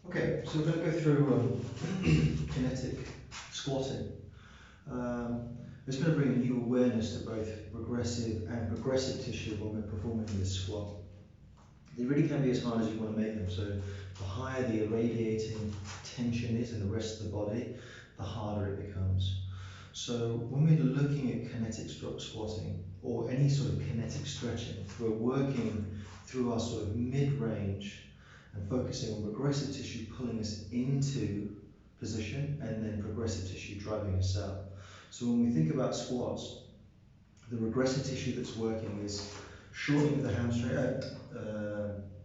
Okay, so we're going to go through kinetic squatting. It's going to bring a new awareness to both regressive and progressive tissue when we're performing this squat. They really can be as hard as you want to make them, so the higher the irradiating tension is in the rest of the body, the harder it becomes. So when we're looking at kinetic squatting or any sort of kinetic stretching, we're working through our sort of mid-range and focusing on regressive tissue pulling us into position and then progressive tissue driving us out. So when we think about squats, the regressive tissue that's working is shortening with the hamstring,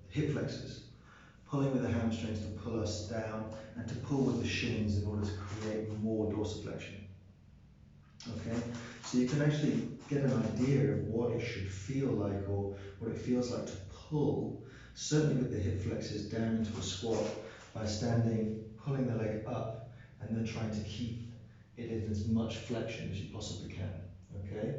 hip flexors, pulling with the hamstrings to pull us down and to pull with the shins in order to create more dorsiflexion. Okay, so you can actually get an idea of what it should feel like or what it feels like to pull, certainly with the hip flexors down into a squat by standing, pulling the leg up and then trying to keep it in as much flexion as you possibly can. Okay,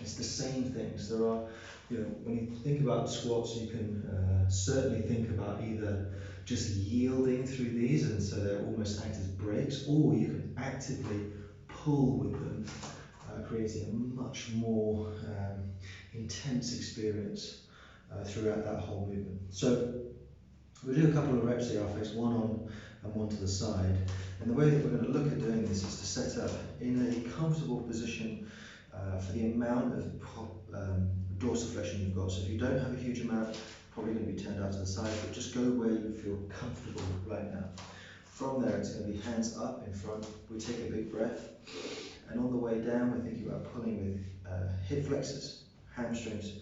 it's the same things. There are, when you think about squats, you can certainly think about either just yielding through these and so they almost act as brakes, or you can actively pull with them, creating a much more intense experience throughout that whole movement. So we'll do a couple of reps here. I'll fix one on and one to the side. And the way that we're going to look at doing this is to set up in a comfortable position for the amount of dorsiflexion you've got. So if you don't have a huge amount, probably going to be turned out to the side, but just go where you feel comfortable right now. From there, it's going to be hands up in front. We take a big breath. And on the way down, we're thinking about pulling with hip flexors, hamstrings,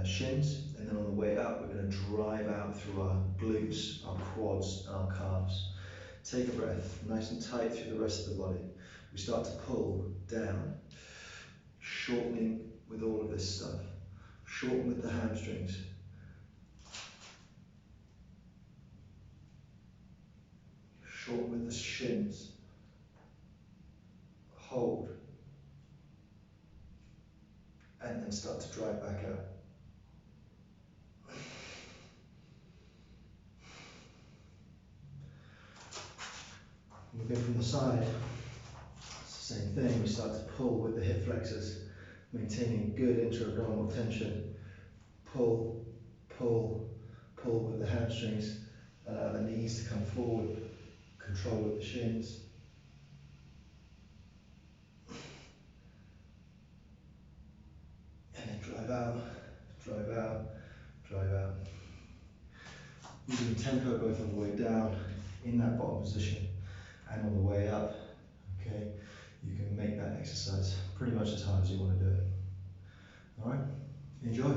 shins. And then on the way up, we're going to drive out through our glutes, our quads, and our calves. Take a breath, nice and tight through the rest of the body. We start to pull down, shortening with all of this stuff. Shorten with the hamstrings. Shorten with the shins. Hold. And then start to drive back out. We go from the side. It's the same thing. We start to pull with the hip flexors, maintaining good intra-abdominal tension. Pull, pull, pull with the hamstrings. Allow the knees to come forward. Control with the shins. And then drive out, drive out, drive out. Using tempo both on the way down in that bottom position and on the way up. Okay, you can make that exercise pretty much as hard as you want to do it. All right, enjoy.